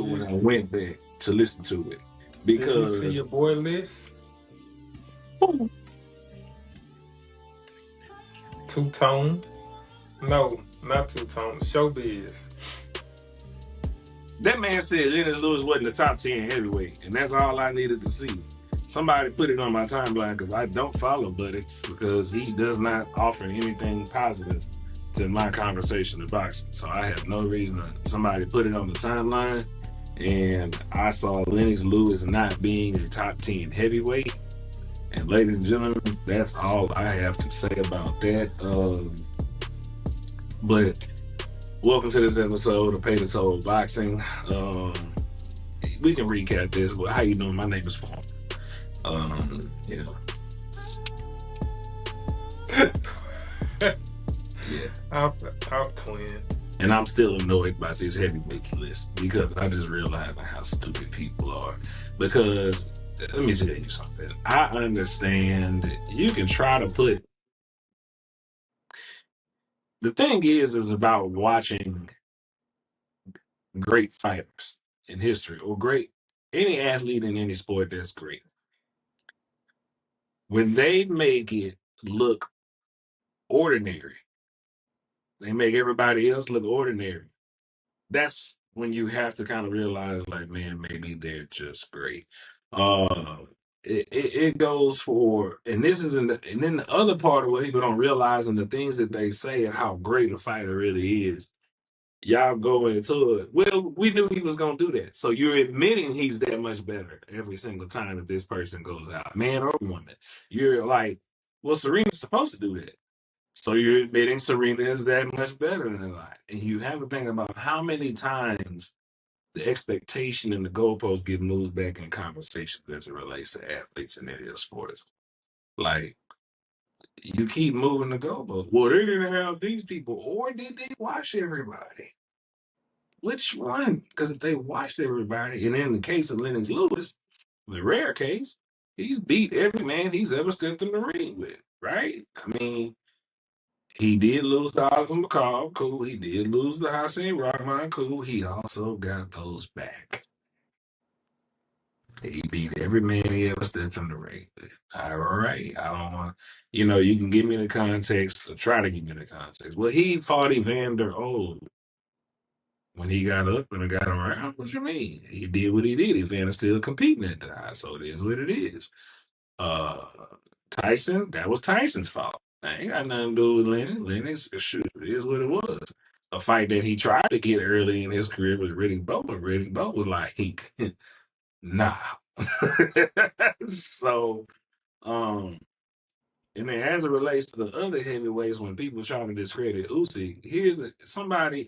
when I went back to listen to it Did you see because your boy list? Two-tone? No, not two-tone. Showbiz. that man said Lennox Lewis wasn't the top 10 heavyweight, and that's all I needed to see. Somebody put it on my timeline because I don't follow Buddy because he does not offer anything positive to my conversation of boxing. So I have no reason to. Somebody put it on the timeline, and I saw Lennox Lewis not being a top 10 heavyweight. And ladies and gentlemen, that's all I have to say about that. But welcome to this episode of Pay the Soul Boxing. We can recap this. How you doing? My name is Paul. Yeah. Yeah. I'm twin. And I'm still annoyed by this heavyweight list because I just realized how stupid people are. Because let me tell you something. I understand you can try to put. The thing is about watching great fighters in history or any athlete in any sport that's great. When they make it look ordinary, they make everybody else look ordinary. That's when you have to kind of realize, like, man, maybe they're just great. It goes for, and this is and then the other part of what people don't realize and the things that they say and how great a fighter really is. Y'all go into it. Well, we knew he was gonna do that. So you're admitting he's that much better every single time that this person goes out, man or woman. You're like, well, Serena's supposed to do that. So you're admitting Serena is that much better than a lot. And you have to think about how many times the expectation and the goalposts get moved back in conversations as it relates to athletes in any of sports. Like, you keep moving the goalpost. Well, they didn't have these people, or did they watch everybody? Which one? Because if they watched everybody, and in the case of Lennox Lewis, the rare case, he's beat every man he's ever stepped in the ring with, right? I mean, he did lose to Oliver McCall, cool. He did lose to Hassan Rahman, cool. He also got those back. He beat every man he ever stepped in the ring with. All right. I don't want, you can give me the context or try to give me the context. Well, he fought Evander Old when he got up and got around. What you mean? He did what he did. Evander's still competing at the high, so it is what it is. Tyson, that was Tyson's fault. That ain't got nothing to do with Lennox. Lennox, shoot, it is what it was. A fight that he tried to get early in his career was Riddick Bowe, and Riddick Bowe was like, nah. So, and then as it relates to the other heavyweights, when people trying to discredit Usyk, here's somebody,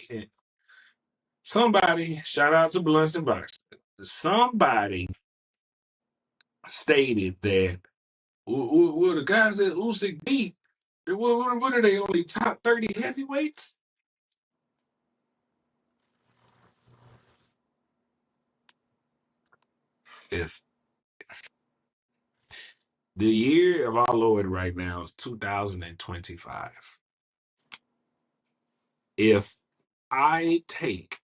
shout out to Blunts and Box. Somebody stated that, well, the guys that Usyk beat, what are they, only top 30 heavyweights? If the year of our Lord right now is 2025, if I take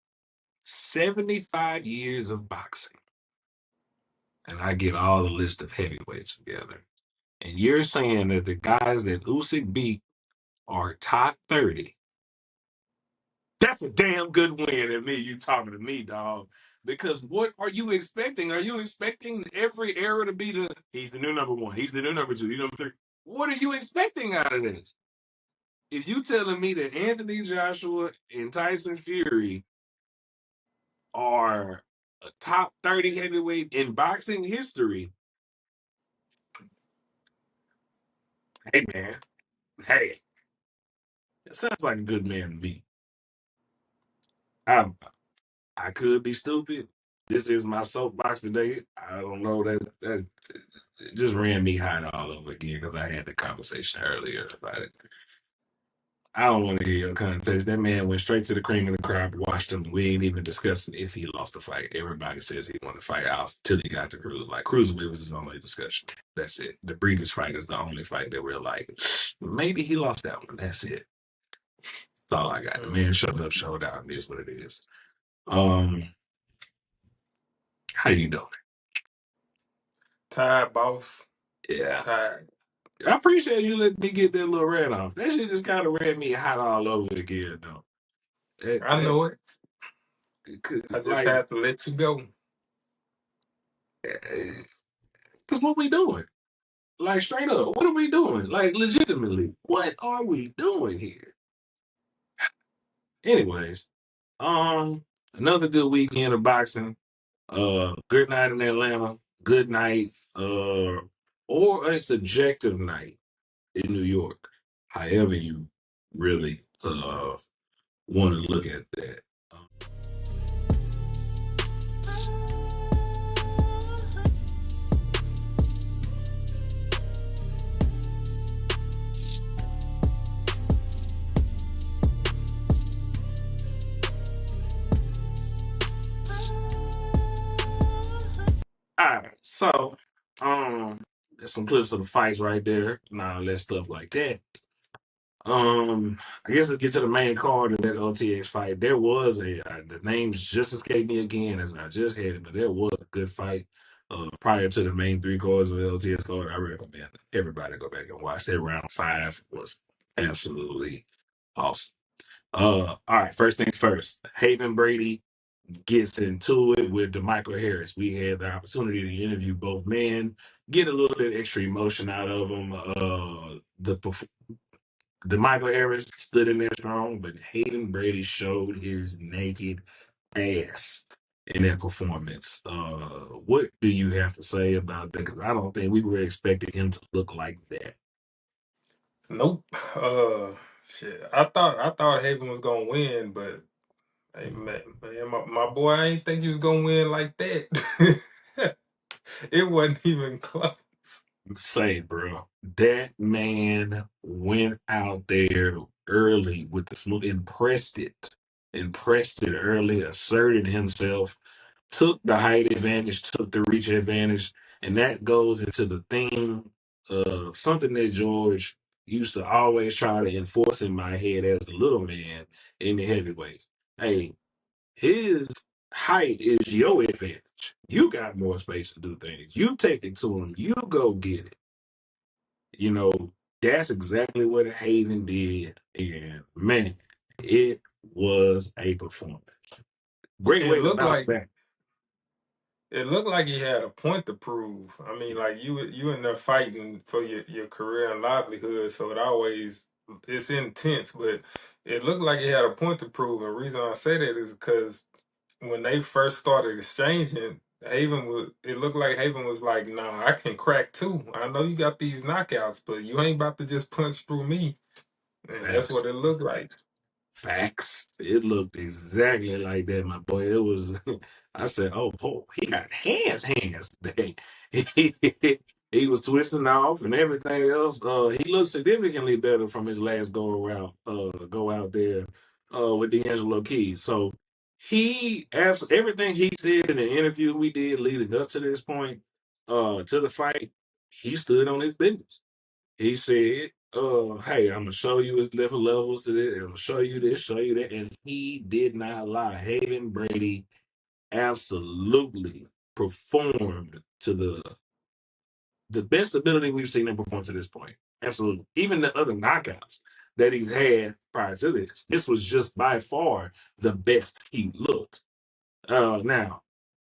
75 years of boxing and I get all the list of heavyweights together, and you're saying that the guys that Usyk beat are top 30, that's a damn good win at me. You talking to me, dog. Because what are you expecting? Are you expecting every era to be he's the new number one, he's the new number two, he's number three? What are you expecting out of this? If you telling me that Anthony Joshua and Tyson Fury are a top 30 heavyweight in boxing history, hey man, hey, it sounds like a good man to me. I could be stupid. This is my soapbox today. I don't know that it just ran me hot all over again because I had the conversation earlier about it. I don't want to hear your context. That man went straight to the cream of the crop, watched him. We ain't even discussing if he lost the fight. Everybody says he won the fight out till he got to Cruz. Like, Cruiserweight was his only discussion. That's it. The Breeders' fight is the only fight that we're like, maybe he lost that one. That's it. That's all I got. The man showed up, showed out. It is what it is. How you doing? Tired, boss. Yeah. Tired. I appreciate you letting me get that little red off. That shit just kind of ran me hot all over again, though. I know it. 'Cause, I just like, had to let you go. that's what we doing. Like, straight up, what are we doing? Like, legitimately, what are we doing here? Anyways, another good weekend of boxing. Good night in Atlanta. Good night, or a subjective night in New York. However you really want to look at that. All right, so there's some clips of the fights right there, and all that stuff like that. I guess let's get to the main card of that OTX fight. There was the names just escaped me again as I just had it, but there was a good fight. Prior to the main three cards of the LTS card, I recommend everybody go back and watch that. Round 5 was absolutely awesome. All right, first things first. Haven Brady gets into it with DeMichael Harris. We had the opportunity to interview both men, get a little bit extra emotion out of them. DeMichael Harris stood in there strong, but Hayden Brady showed his naked ass in that performance. What do you have to say about that? Because I don't think we were expecting him to look like that. Nope. Shit. I thought Haven was gonna win, but hey, man, my boy, I ain't think he was gonna win like that. It wasn't even close. Say, bro, that man went out there early with the smooth, impressed it early, asserted himself, took the height advantage, took the reach advantage, and that goes into the theme of something that George used to always try to enforce in my head as a little man in the heavyweights. Hey, his height is your advantage. You got more space to do things. You take it to him. You go get it. You know, that's exactly what Haven did. And man, it was a performance. Great It way to looked bounce like back. it looked like he had a point to prove. I mean, like you in there fighting for your career and livelihood, so it's intense, but it looked like he had a point to prove. And the reason I say that is because when they first started exchanging, it looked like Haven was like, nah, I can crack too. I know you got these knockouts, but you ain't about to just punch through me. And that's Facts. what it looked like. Facts. It looked exactly like that, my boy. It was. I said, "Oh, he got hands today." He was twisting off and everything else. He looked significantly better from his last go around. Go out there, with D'Angelo Keys. So everything he said in the interview we did leading up to this point, to the fight, he stood on his business. He said, hey, I'm gonna show you his different levels to this, I'm gonna show you this, show you that. And he did not lie. Hayden Brady absolutely performed to the best ability we've seen him perform to this point. Absolutely. Even the other knockouts that he's had prior to this was just by far the best he looked. Now,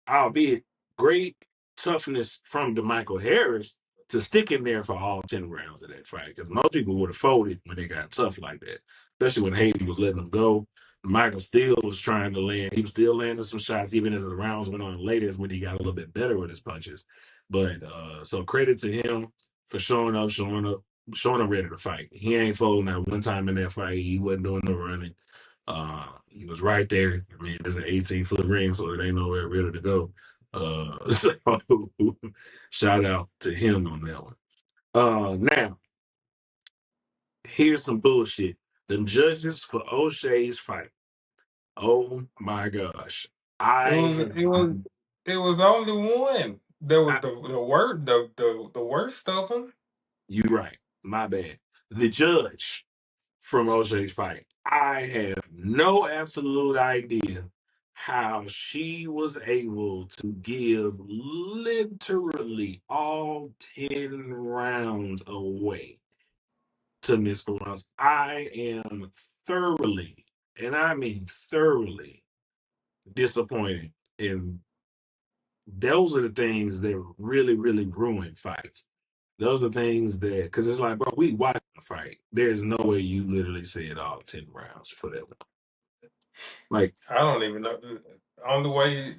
albeit great toughness from DeMichael Harris to stick in there for all 10 rounds of that fight. Because most people would have folded when they got tough like that, especially when Hayden was letting them go. Michael still was trying to land. He was still landing some shots, even as the rounds went on later, is when he got a little bit better with his punches. But so credit to him for showing up ready to fight. He ain't folding out one time in that fight. He wasn't doing no running. He was right there. I mean, there's an 18-foot ring, so it ain't nowhere ready to go. So shout out to him on that one. Now, here's some bullshit. Them judges for O'Shea's fight. Oh my gosh. It I was have it was it was only one. There was I, the worst of them. you right. My bad. The judge from O'Shea's fight. I have no absolute idea how she was able to give literally all 10 rounds away to Miss Perez. I am thoroughly, and I mean thoroughly, disappointed. And those are the things that really, really ruin fights. Those are things that, because it's like, bro, we watched the fight. There's no way you literally said all 10 rounds for that one. Like, I don't even know. On the way,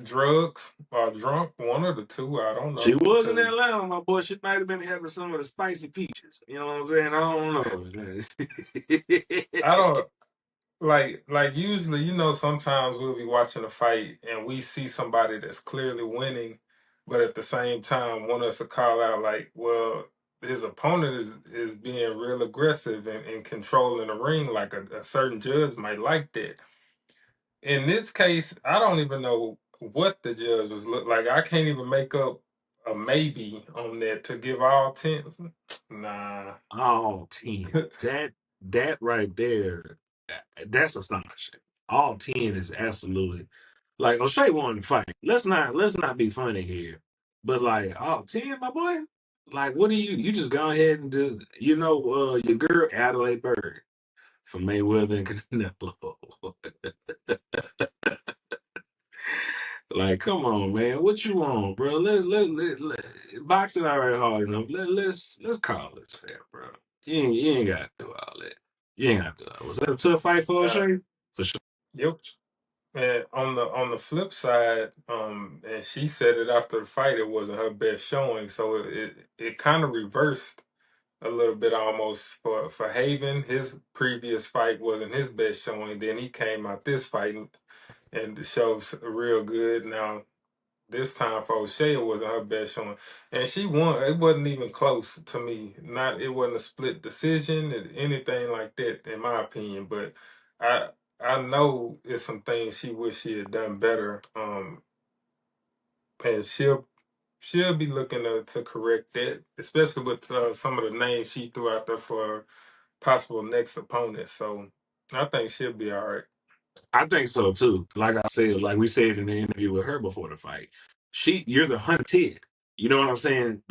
drugs or drunk, one of the two. I don't she know was in because Atlanta, my boy. She might have been having some of the spicy peaches. You know what I'm saying? I don't know. I don't like usually, sometimes we'll be watching a fight and we see somebody that's clearly winning, but at the same time want us to call out like, well, his opponent is being real aggressive and controlling the ring, like a certain judge might like that. In this case, I don't even know what the judge was look like. I can't even make up a maybe on that to give all 10. Nah. All 10. That right there, that's astonishing. All 10 is absolutely like O'Shea won the fight. Let's not be funny here. But like all 10, my boy, like what do you just go ahead and just your girl Adelaide Bird from Mayweather and Canelo. Like, come on, man. What you want, bro? Boxing already hard enough. Let's call this fair, bro. You ain't gotta do all that. You ain't gotta do all that. Was that a tough fight for Uh, O'Shea? For sure. yep. And on the flip side, and she said it after the fight, it wasn't her best showing. So it kind of reversed a little bit almost for Haven. His previous fight wasn't his best showing. Then he came out this fight and the show's real good. Now this time for O'Shea, it wasn't her best showing, and she won. It wasn't even close to me. Not it wasn't a split decision or anything like that, in my opinion. But I I know it's some things she wish she had done better. And she'll be looking to correct that, especially with some of the names she threw out there for possible next opponent. So I think she'll be all right. I think so too. Like I said, like we said in the interview with her before the fight, you're the hunted. You know what I'm saying?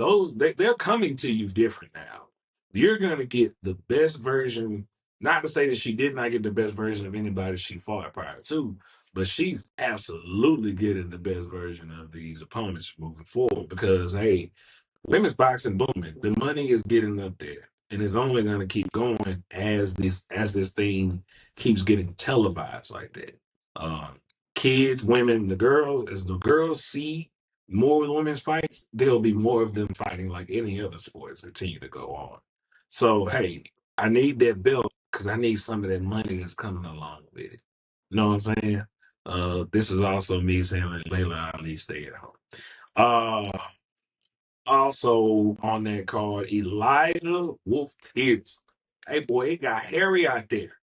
They're coming to you different now. You're gonna get the best version. Not to say that she did not get the best version of anybody she fought prior to, but she's absolutely getting the best version of these opponents moving forward. Because hey, women's boxing booming. The money is getting up there, and it's only going to keep going as this thing keeps getting televised like that. Kids, women, the girls, as the girls see more of the women's fights, there'll be more of them fighting like any other sports continue to go on. So hey, I need that belt because I need some of that money that's coming along with it. You know what I'm saying? This is also me saying that Layla Ali stay at home. Uh, Also on that card, Elijah Wolf Pierce. Hey boy, it got hairy out there.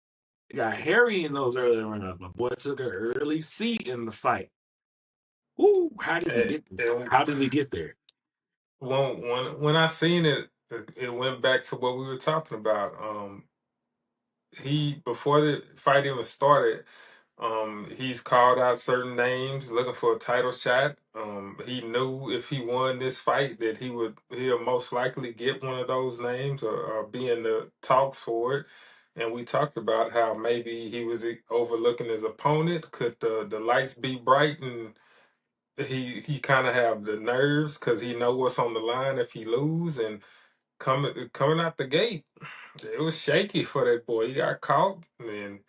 It got hairy in those early rounds. My boy took an early seat in the fight. Ooh, how did we And, get there? and How did we get there? when I seen it, it went back to what we were talking about. He before the fight even started, he's called out certain names looking for a title shot. He knew if he won this fight that he'll most likely get one of those names or be in the talks for it. And we talked about how maybe he was overlooking his opponent. Could the lights be bright and he kind of have the nerves because he know what's on the line if he lose and coming out the gate, it was shaky for that boy. He got caught and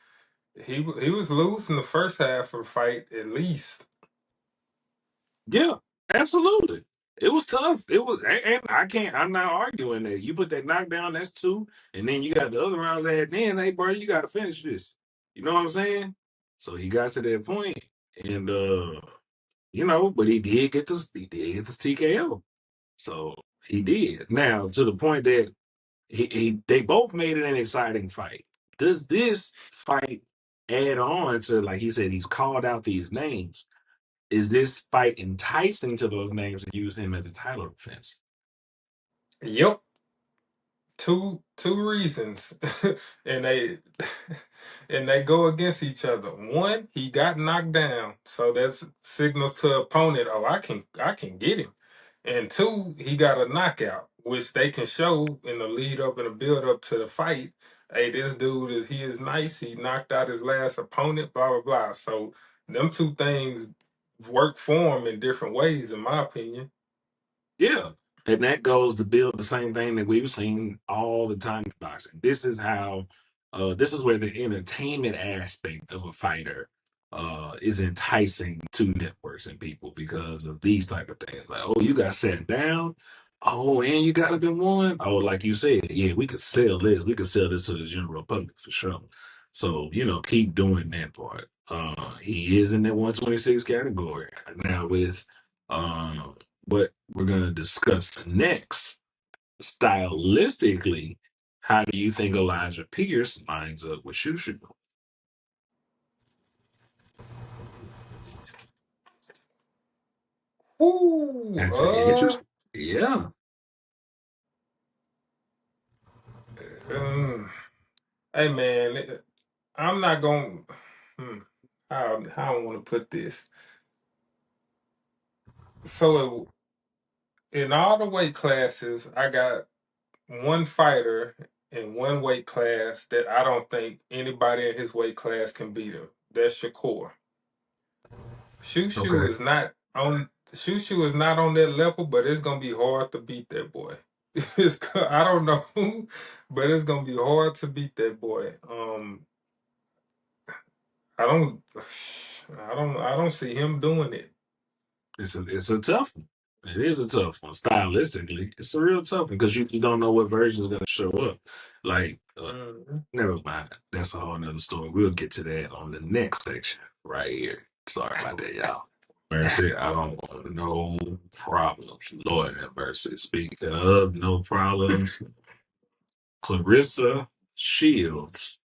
he was losing the first half of the fight at least. Yeah, absolutely. It was tough. It was, and I can't. I'm not arguing that. You put that knockdown, that's two, and then you got the other rounds at then. Hey, bro, you got to finish this. You know what I'm saying? So he got to that point, and but he did get this TKO. So he did. Now to the point that they both made it an exciting fight. Does this fight add on to, like he said, he's called out these names? Is this fight enticing to those names to use him as a title defense? Yep, two reasons, and they and they go against each other. One, he got knocked down, so that's signals to opponent, oh, I can get him. And two, he got a knockout, which they can show in the lead up and the build up to the fight. Hey, this dude is nice. He knocked out his last opponent, blah blah blah. So them two things work for him in different ways, in my opinion. Yeah. And that goes to build the same thing that we've seen all the time in boxing. This is how this is where the entertainment aspect of a fighter is enticing to networks and people because of these type of things. Like, oh, you got set down. Oh, and you got up and won. Oh, like you said, yeah, we could sell this. We could sell this to the general public for sure. So, keep doing that part. He is in that 126 category. Now with what we're going to discuss next, stylistically, how do you think Elijah Pierce lines up with Shu Shu? Ooh, That's interesting. Yeah. um, hey man, I'm not gonna. Hmm, how I want to put this. So in all the weight classes, I got one fighter in one weight class that I don't think anybody in his weight class can beat him. That's Shakur. Shu Shu Okay. is not on. Shu Shu is not on that level, but it's gonna be hard to beat that boy. I don't know, but it's gonna be hard to beat that boy. I don't, I don't see him doing it. It's a tough one. It is a tough one. Stylistically, it's a real tough one because you just don't know what version is going to show up. Like, Mhm. never mind. That's a whole nother story. We'll get to that on the next section right here. Sorry about that, y'all. Mercy, I don't want no problems. Lord have mercy. Speaking of no problems, Clarissa Shields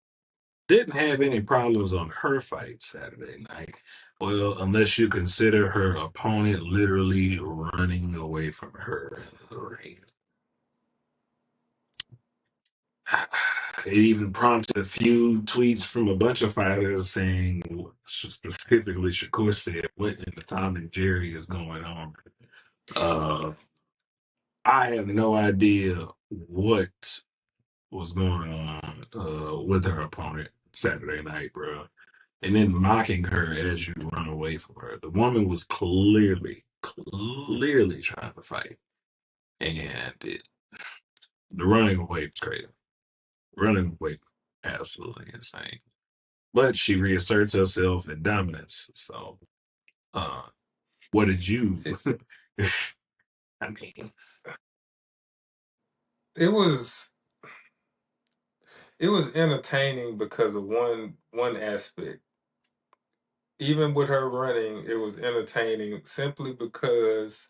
didn't have any problems on her fight Saturday night. Well, unless you consider her opponent literally running away from her in the ring. It even prompted a few tweets from a bunch of fighters saying, specifically, Shakur said, "What in the Tom and Jerry is going on?" Uh, I have no idea what was going on with her opponent Saturday night, bro. And then mocking her as you run away from her. The woman was clearly trying to fight, and the running away was crazy. Running away, absolutely insane. But she reasserts herself in dominance. So, uh, what did you? It, I mean, it was it was entertaining because of one aspect. Even with her running, it was entertaining simply because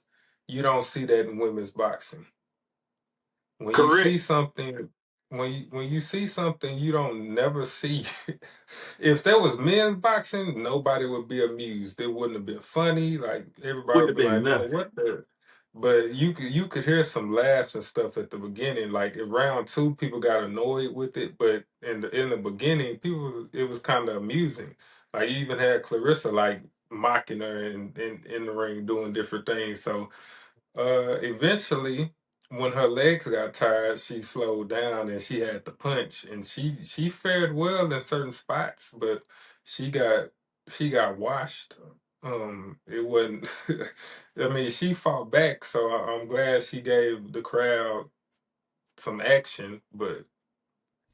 you don't see that in women's boxing. When you see correct. something, when you see something you don't never see. If there was men's boxing, nobody would be amused. It wouldn't have been funny. Like everybody Wouldn't would have be been like, "Man, nothing. what the?" But you could hear some laughs and stuff at the beginning. Like in round two, people got annoyed with it, but in the beginning, it was kind of amusing. Like you even had Clarissa like mocking her in the ring doing different things. So eventually, when her legs got tired, she slowed down and she had to punch, and she fared well in certain spots, but she got she got washed. It wasn't. I mean, she fought back, so I'm glad she gave the crowd some action, but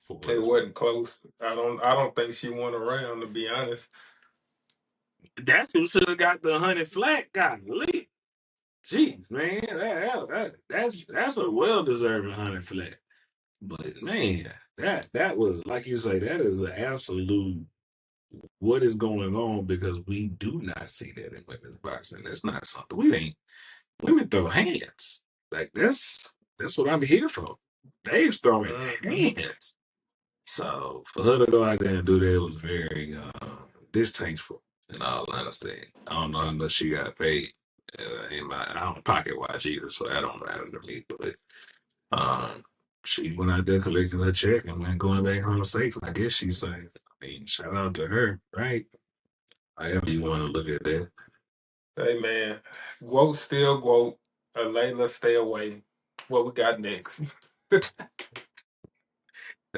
For what it it's worth. wasn't close. I don't think she won a round, to be honest. That's who should have got the 100 flat. Golly. Jeez, man. That's a well deserved 100 flat. But man, that was like you say, that is an absolute what is going on because we do not see that in women's boxing. That's not something we ain't women throw hands. Like that's what I'm here for. They's throwing Hmm. hands. So for her to go out there and do that was very distasteful in all honesty. I don't know unless she got paid. I don't pocket watch either, so that don't matter to me. But um, She went out there collecting her check and went going back home safe. I guess she's safe. I mean, shout out to her, right? However you want to look at that. Hey man, Quote still quote. Layla, stay away. What we got next? That's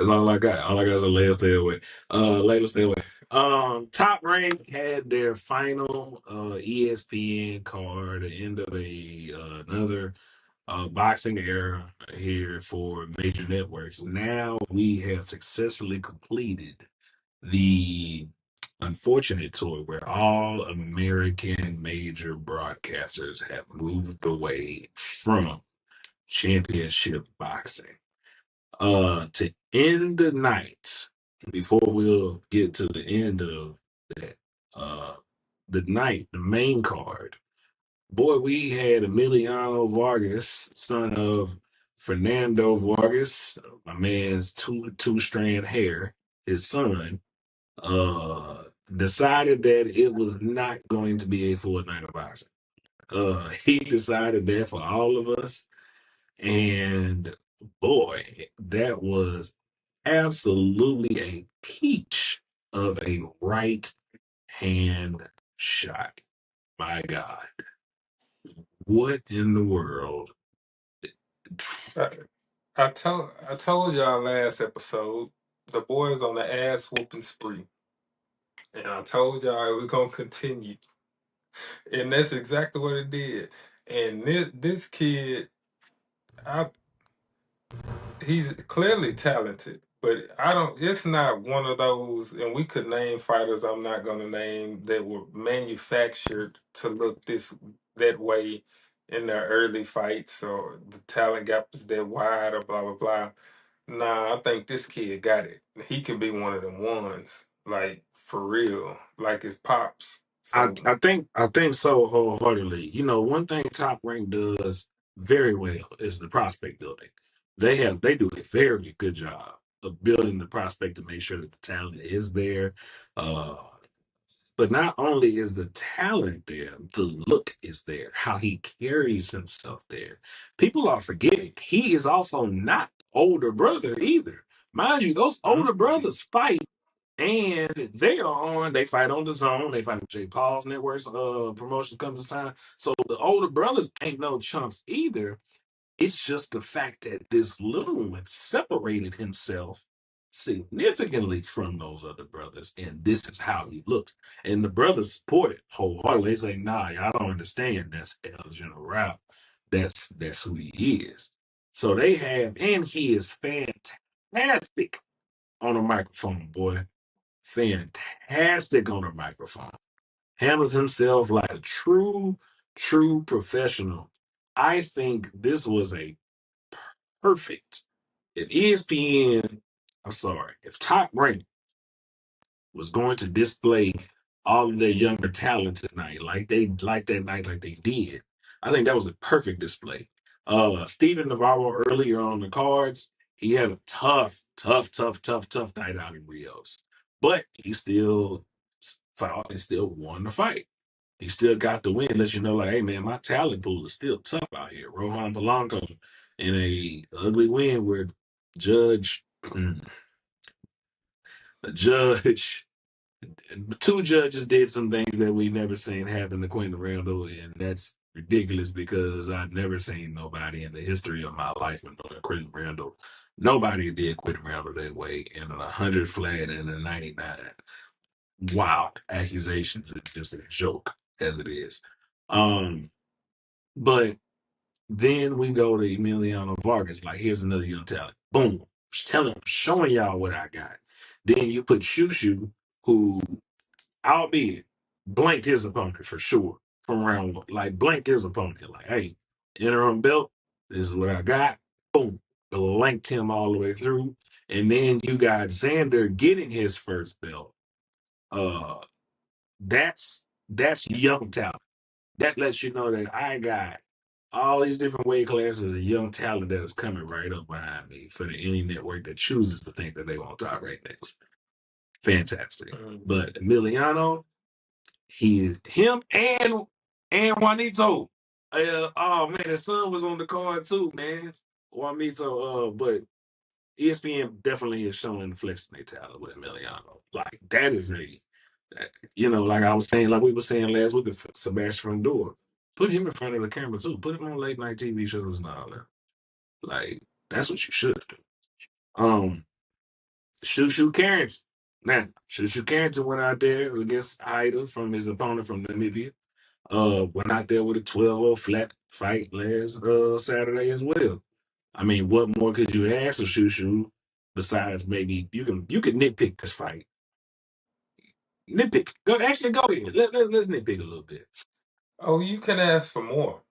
all I got. All I got is a Layla stay away. Layla stay away. Top Rank had their final ESPN card, the end of another boxing era here for major networks. Now we have successfully completed the unfortunate tour where all American major broadcasters have moved away from championship boxing. To end the night, before we'll get to the end of that, the night, the main card, boy, we had Emiliano Vargas, son of Fernando Vargas, my man's two strand hair, his son, decided that it was not going to be a full night of boxing. He decided that for all of us, and boy, that was absolutely a peach of a right hand shot. My God, what in the world? I, I told y'all last episode the boys on the ass whooping spree, and I told y'all it was gonna continue, and that's exactly what it did. And this kid, I he's clearly talented, but I don't. It's not one of those, and we could name fighters I'm not gonna name that were manufactured to look that way in their early fights, or the talent gap is that wide, or blah blah blah. Nah, I think this kid got it. He could be one of them ones, like for real, like his pops. I, So, I think I think so wholeheartedly. You know, one thing Top Rank does very well is the prospect building. They do a very good job of building the prospect to make sure that the talent is there. Uh, but not only is the talent there, the look is there, how he carries himself there. People are forgetting he is also not older brother either. Mind you, those older mm-mm. brothers fight and they fight on the zone. They fight with Jay Paul's networks, promotions comes to time. So the older brothers ain't no chumps either. It's just the fact that this little one separated himself significantly from those other brothers, and this is how he looks. And the brothers support it wholeheartedly. They say, "Nah, y'all don't understand. That's El General. That's who he is." So they have, and he is fantastic on a microphone, boy. Fantastic on a microphone. Handles himself like a true professional. I think this was a perfect. If ESPN, I'm sorry, if Top Rank was going to display all of their younger talent tonight, like that night, like they did, I think that was a perfect display. Steven Navarro earlier on the cards, he had a tough night out in Rios, but he still fought and still won the fight. He still got the win. Lets you know, like, hey man, my talent pool is still tough out here. Rohan Polanco in a ugly win where judge, a judge, two judges did some things that we never seen happen to Quentin Randall, and that's ridiculous because I've never seen nobody in the history of my life and Quentin Randall. Nobody did Quentin Randall that way in a 100 flat and a 99. Wow, accusations is just a joke as it is. Um, but then we go to Emiliano Vargas. Like, here's another young talent. Boom. Showing y'all what I got. Then you put Shu Shu, who, albeit, blanked his opponent for sure from round one. Like, blanked his opponent. Like, hey, interim belt, this is what I got. Boom. Blanked him all the way through. And then you got Xander getting his first belt. Uh, that's young talent. That lets you know that I got all these different weight classes of young talent that is coming right up behind me for the any network that chooses to think that they want top right next. Fantastic. Mm. But Emiliano, him and Juanito. Oh man, his son was on the card too, man. Juanito, but ESPN definitely is showing the flexing their talent with Emiliano. Like that is like I was saying, like we were saying last week with Sebastian Fondor. Put him in front of the camera too. Put him on late night TV shows and all that. Like that's what you should do. Um, Shu Shu Carrington. Now, Shu Shu Carrington went out there against Ida from his opponent from Namibia. Went out there with a 12-0 flat fight last Saturday as well. I mean, what more could you ask of Shu Shu besides maybe you can nitpick this fight. Nitpick. Go ahead. Let's nitpick a little bit. Oh, you can ask for more.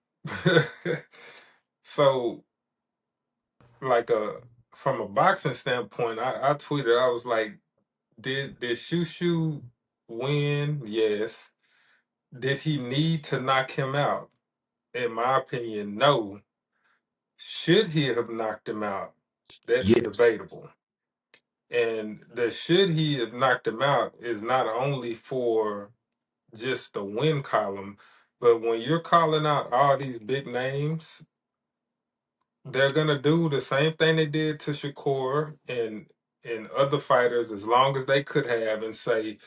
So, like from a boxing standpoint, I tweeted, I was like, did Shu Shu win? Yes. Did he need to knock him out? In my opinion, no. Should he have knocked him out? That's Yes. debatable. And the should he have knocked him out is not only for just the win column, but when you're calling out all these big names, they're gonna do the same thing they did to Shakur and other fighters as long as they could have and say,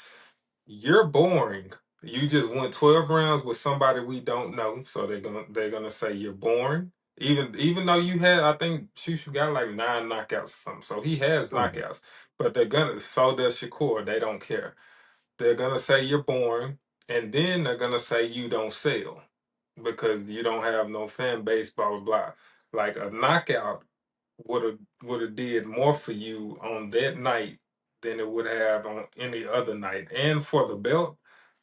you're boring. You just went 12 rounds with somebody we don't know, so they're gonna say you're boring. Even though you had, I think Shushu got like 9 knockouts or something, so he has So, knockouts. But they're gonna so does Shakur. They don't care. They're gonna say you're boring, and then they're gonna say you don't sell because you don't have no fan base. Blah blah blah. Like a knockout would have did more for you on that night than it would have on any other night, and for the belt.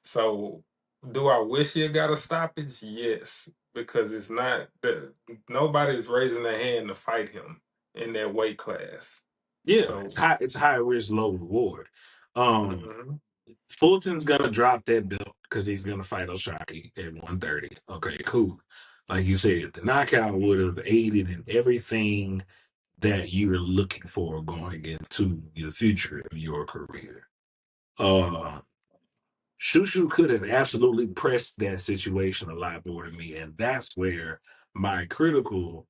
So, do I wish he had got a stoppage? Yes, because it's not that nobody's raising their hand to fight him in that weight class. yeah, So, it's high risk, low reward. Um, mhm. Fulton's gonna drop that belt because he's gonna fight Oshae at 130. Okay, cool. Like you said, the knockout would have aided in everything that you're looking for going into the future of your career. Uh, Shu Shu could have absolutely pressed that situation a lot more than me, and that's where my critical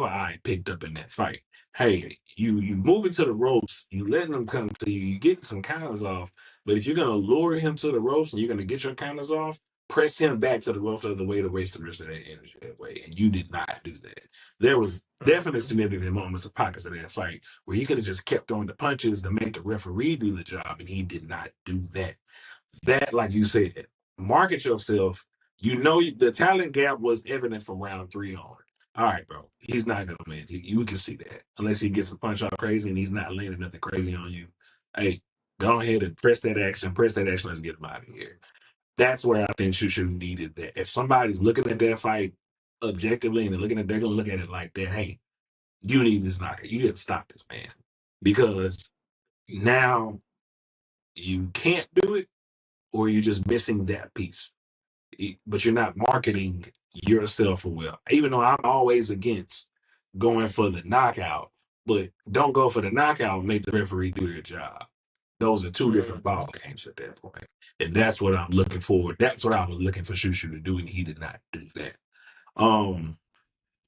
eye picked up in that fight. Hey, you moving to the ropes, you letting them come to you, you getting some counters off, but if you're gonna lure him to the ropes and you're gonna get your counters off, press him back to the ropes as a way to waste the rest of that energy that way. And you did not do that. There was definitely Mhm. significant moments of pockets of that fight where he could have just kept throwing the punches to make the referee do the job, and he did not do that. That, like you said, market yourself. The talent gap was evident from round 3 on. All right, bro. He's not gonna win. You can see that unless he gets a punch out crazy and he's not landing nothing crazy on you. Hey, go ahead and press that action. Press that action. Let's get him out of here. That's where I think Shushu needed that. If somebody's looking at that fight objectively and they're gonna look at it like that. Hey, you need this knockout. You didn't stop this man because now you can't do it or you're just missing that piece. But you're not marketing yourself well. Even though I'm always against going for the knockout, but don't go for the knockout and make the referee do their job. Those are two different ball Mhm. games at that point. And that's what I'm looking for. That's what I was looking for Shushu to do, and he did not do that. Um,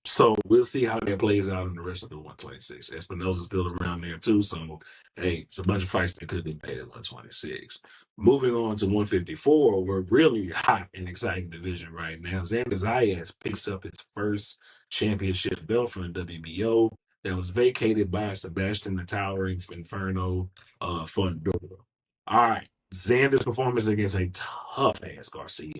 so we'll see how that plays out in the rest of the 126. Espinosa's still around there too. So hey, it's a bunch of fights that could be made at 126. Moving on to 154, we're really hot and exciting division right now. Xander Zayas picks up his first championship belt from the WBO that was vacated by Sebastian the Towering Inferno Fundora. All right. Xander's performance against a tough ass Garcia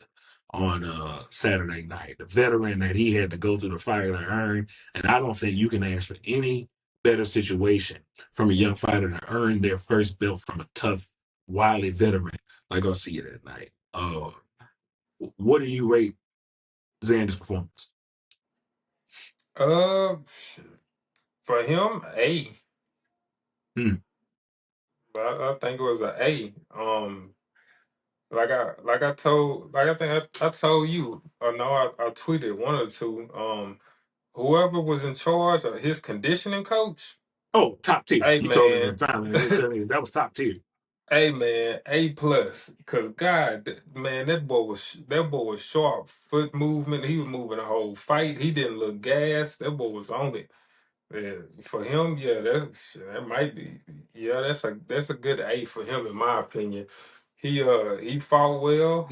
on Saturday night. The veteran that he had to go through the fire to earn. And I don't think you can ask for any better situation from a young fighter to earn their first belt from a tough, wily veteran like Garcia that night. What do you rate Xander's performance? Uh, for him, A. Hmm. I think it was a A. Like I think I told you, or no, I tweeted one or two. Whoever was in charge of his conditioning coach, Oh, top tier. hey You told me some man, time and just tell me that was top tier. hey man, A plus. Cause God, man, that boy was sharp, foot movement. He was moving the whole fight. He didn't look gassed. That boy was on it. Yeah, for him, yeah, that might be, yeah, that's a good A for him in my opinion. He fought well.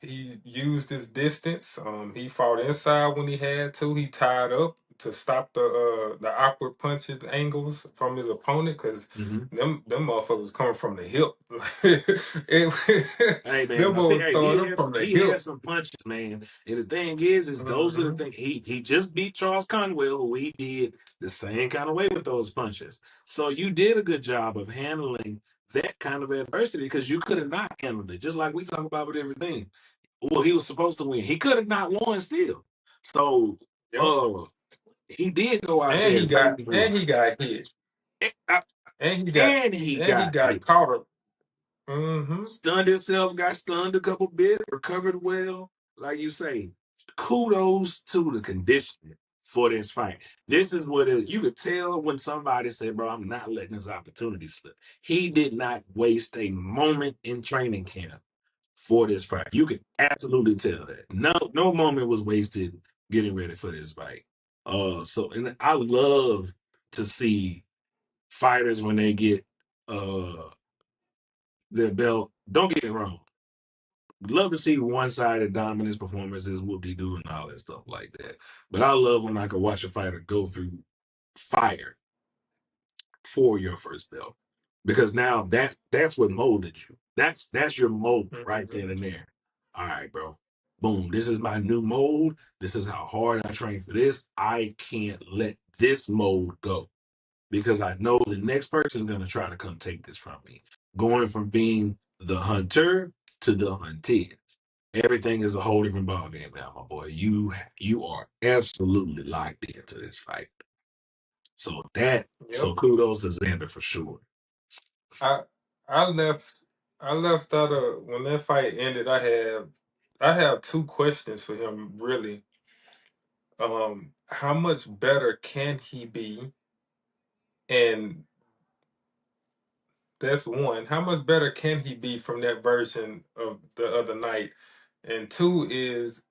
He used his distance. He fought inside when he had to. He tied up to stop the awkward punches angles from his opponent because Mhm. them motherfuckers coming from the hip. Hey man, Them now see, boys hey, throwing them from the he has hip. some punches, man. And the thing is those are the Hmm. things he just beat Charles Conwell, who he did the same kind of way with those punches. So you did a good job of handling that kind of adversity because you could have not handled it. Just like we talk about with everything. Well, he was supposed to win. He could have not won still. So Yep. uh he did go out And there he and got prove the and one. he got hit. And, uh, and he And he got got hit. caught up. Mm-hmm. Stunned himself, got stunned a couple bit, recovered well. Like you say, kudos to the conditioning for this fight. This is what you could tell when somebody said, bro, I'm not letting this opportunity slip. He did not waste a moment in training camp for this fight. You could absolutely tell that. No moment was wasted getting ready for this fight. And I love to see fighters when they get uh their belt. Don't get it wrong. Love to see one-sided dominance performances, whoop-de-doo, and all that stuff like that. But I love when I can watch a fighter go through fire for your first belt. Because now that's what molded you. That's your mold right Mm-hmm. then and there. All right, bro. Boom. This is my new mold. This is how hard I train for this. I can't let this mold go because I know the next person is going to try to come take this from me. Going from being the hunter to the hunted. Everything is a whole different ballgame now, my boy. You are absolutely locked into this fight. So Yep. kudos to Xander for sure. I I left I left out of when that fight ended. I have two questions for him really. How much better can he be? And that's one. How much better can he be from that version of the other night? And two is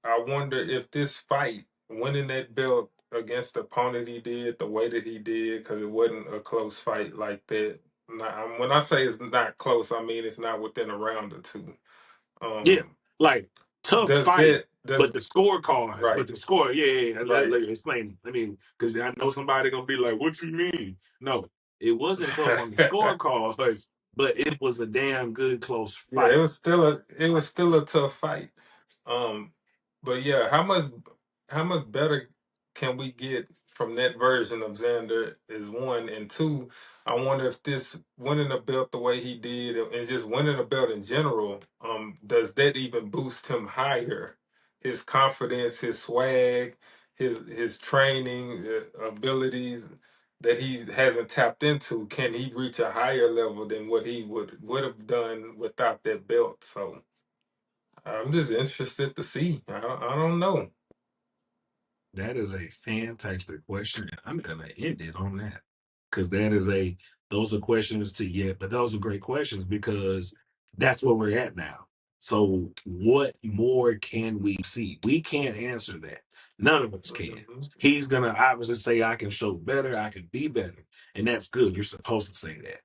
I wonder if this fight, winning that belt against the opponent he did, the way that he did, because it wasn't a close fight like that. When I say it's not close, I mean it's not within a round or two. Yeah, Um, like tough does fight, that does but the scorecards, but right, the score, yeah. right. Let me explain. I mean, because I know somebody gonna be like, "What you mean?" No, it wasn't close on the scorecards, but it was a damn good close Yeah, fight. it was still a tough fight. Um, but yeah, how much better can we get from that version of Xander is one, and two, I wonder if this winning a belt the way he did and just winning a belt in general, does that even boost him higher? His confidence, his swag, his training abilities that he hasn't tapped into, can he reach a higher level than what he would have done without that belt? So I'm just interested to see. I don't know. That is a fantastic question, and I'm gonna end it on that because that is a those are questions to yet, but those are great questions because that's where we're at now. So, what more can we see? We can't answer that. None of us can. Mhm. He's gonna obviously say, "I can show better, I can be better," and that's good. You're supposed to say that.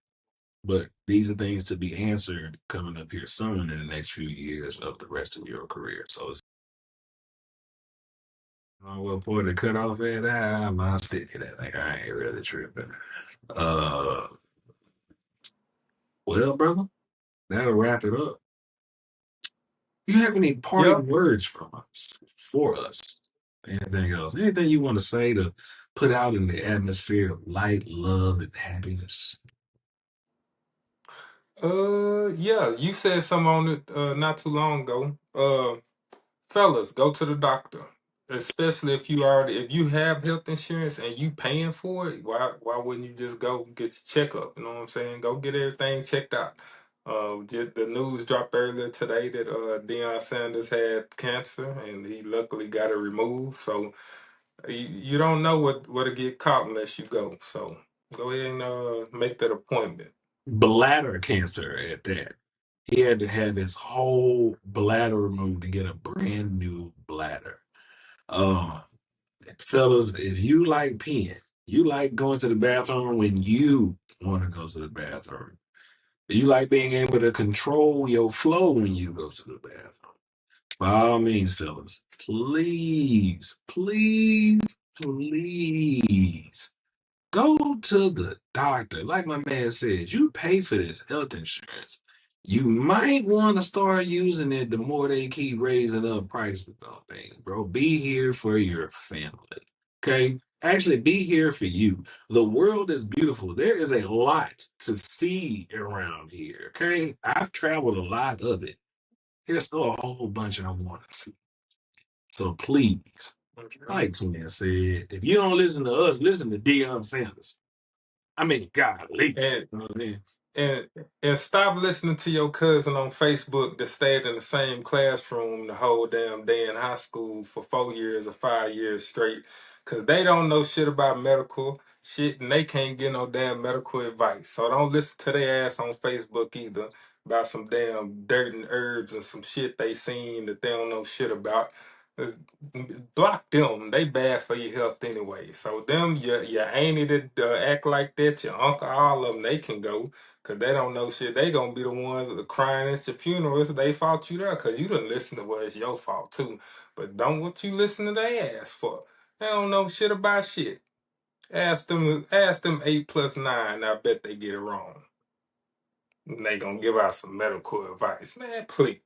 But these are things to be answered coming up here soon in the next few years of the rest of your career. So it's what point to cut off at? I'm not sticking that. Like I ain't really tripping. Uh, well, brother, that'll wrap it up. You have any Yep. parting words from us for us? Anything else? Anything you want to say to put out in the atmosphere of light, love, and happiness? Yeah, you said something on it not too long ago. Fellas, go to the doctor. Especially if you have health insurance and you paying for it, why wouldn't you just go get your checkup? You know what I'm saying? Go get everything checked out. The news dropped earlier today that Deion Sanders had cancer and he luckily got it removed. So you don't know what'll get caught unless you go. So go ahead and make that appointment. Bladder cancer at that. He had to have his whole bladder removed to get a brand new bladder. Uh, fellas, if you like peeing, You like going to the bathroom when you want to go to the bathroom. You like being able to control your flow when you go to the bathroom. By all means, fellas, please, please, please go to the doctor. Like my man said, you pay for this health insurance. You might want to start using it the more they keep raising up prices on things, bro. Be here for your family. Okay? Actually, be here for you. The world is beautiful. There is a lot to see around here. Okay? I've traveled a lot of it. There's still a whole bunch I want to see. So please, like Twin said, if you don't listen to us, listen to Deion Sanders. I mean, golly. And You know what I mean? and and stop listening to your cousin on Facebook that stayed in the same classroom the whole damn day in high school for 4 years or 5 years straight, cause they don't know shit about medical shit and they can't get no damn medical advice. So don't listen to their ass on Facebook either about some damn dirt and herbs and some shit they seen that they don't know shit about. Uh, Block them. They bad for your health anyway. So them, your auntie that act like that, your uncle, all of them, they can go. Cause they don't know shit. They gonna be the ones that are crying at your funerals. They fault you there. Cause you didn't listen to what it's your fault too. But don't what you listen to their ass for. They don't know shit about shit. Ask them 8 plus 9. I bet they get it wrong. And they gonna give out some medical advice. Man, please.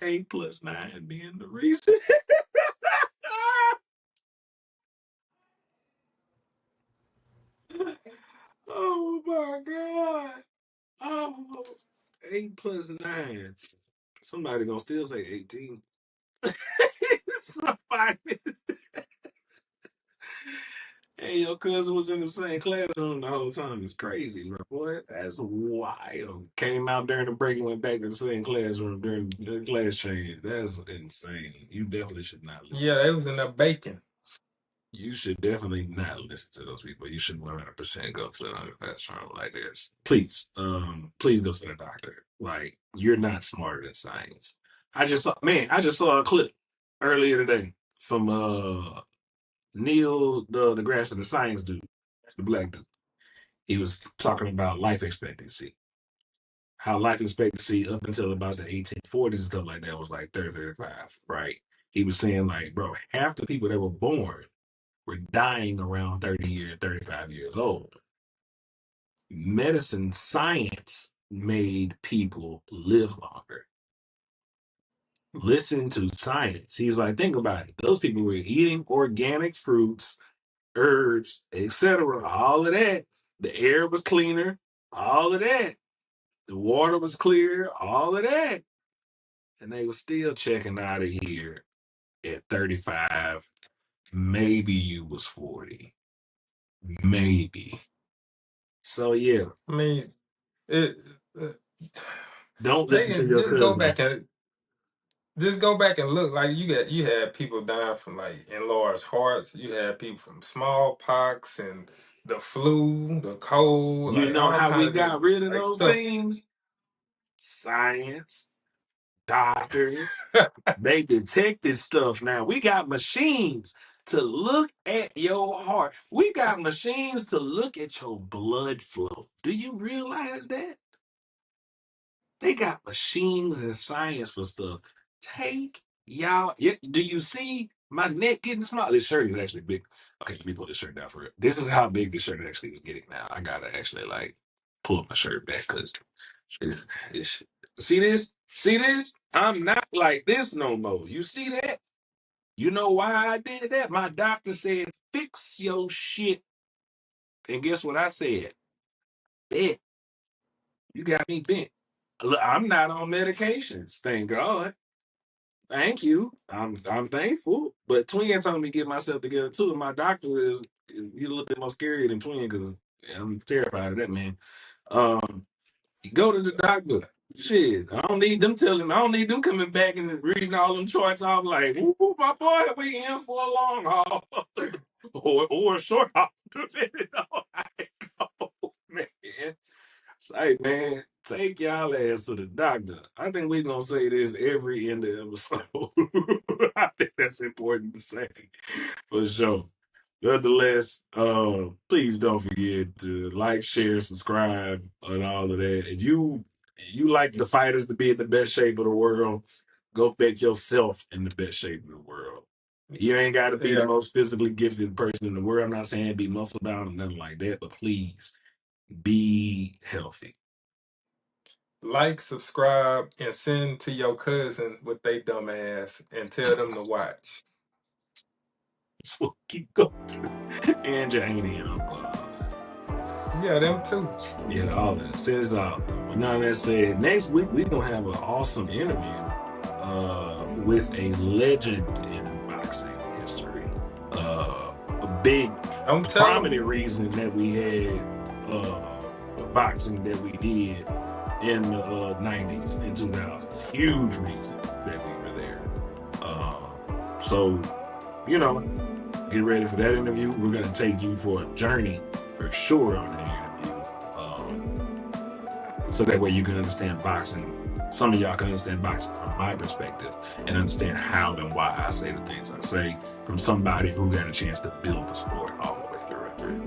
8 plus 9 being the reason. Oh my God. Oh, 8 plus 9. Somebody gonna still say 18. Somebody. Hey, your cousin was in the same classroom the whole time. It's crazy, bro. Boy, that's wild. Came out during the break and went back to the same classroom during the class change. That's insane. You definitely should not listen Yeah, to they was in there baking. You should definitely not listen to those people. You should 100% go to another classroom like this. Please, please go to the doctor. Like, you're not smarter than science. I just saw a clip earlier today from Neil the deGrasse, the science dude, the black dude. He was talking about life expectancy. How life expectancy up until about the 1840s and stuff like that was like 30, 35, right? He was saying, like, bro, half the people that were born were dying around 30 years, 35 years old. Medicine science made people live longer. Listen to science. He was like, think about it. Those people were eating organic fruits, herbs, etc. All of that. The air was cleaner. All of that. The water was clear. All of that. And they were still checking out of here at 35. Maybe you was 40. Maybe. So yeah, I mean, it. uh, don't They listen to can your cousins. just go back and look. Like you had people dying from like enlarged hearts. You had people from smallpox and the flu, the cold, You like know all how kind we of just got rid of like those stuff. things? Science, doctors, they detected stuff now. We got machines to look at your heart. We got machines to look at your blood flow. Do you realize that? They got machines and science for stuff. Take y'all. Yeah, do you see my neck getting small? This shirt is actually big. Okay, let me pull this shirt down for it. This is how big this shirt actually is getting now. I gotta actually like pull my shirt back because see this? See this? I'm not like this no more. You see that? You know why I did that? My doctor said, fix your shit. And guess what I said? Bet. You got me bent. Look, I'm not on medications, thank God. Thank you. I'm thankful. But Twin told me to get myself together too. And my doctor is he a little bit more scary than Twin because I'm terrified of that man. Um, go to the doctor. Shit, I don't need them telling. I don't need them coming back and reading all them charts. I'm like, ooh, my boy, we in for a long haul or a short haul, depending on how it goes, man. Say, man, take y'all ass to the doctor. I think we're gonna say this every end of episode. I think that's important to say for sure. Nonetheless, please don't forget to like, share, subscribe, and all of that. And you like the fighters to be in the best shape of the world, go make yourself in the best shape of the world. You ain't got to be the Yeah. most physically gifted person in the world. I'm not saying be muscle bound or nothing like that, but please be healthy. Like, subscribe, and send to your cousin with they dumb ass and tell them to watch. So keep going. And Janie and Uncle. Yeah, them too. Yeah, all that. Send us out. But now that said, next week we're gonna have an awesome interview with a legend in boxing history. A big Don't tell them. prominent reason that we had boxing that we did in the 90s and 2000s. Huge reason that we were there. So, you know, get ready for that interview. We're going to take you for a journey for sure on that interview. So that way you can understand boxing. Some of y'all can understand boxing from my perspective and understand how and why I say the things I say from somebody who got a chance to build the sport all the way through and through.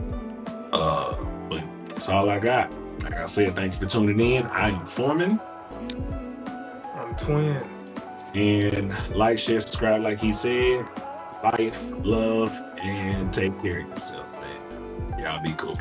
But that's all I got. Like I said, thank you for tuning in. I am Foreman. I'm Twin. And like, share, subscribe, like he said. Life, love, and take care of yourself, man. Y'all be cool.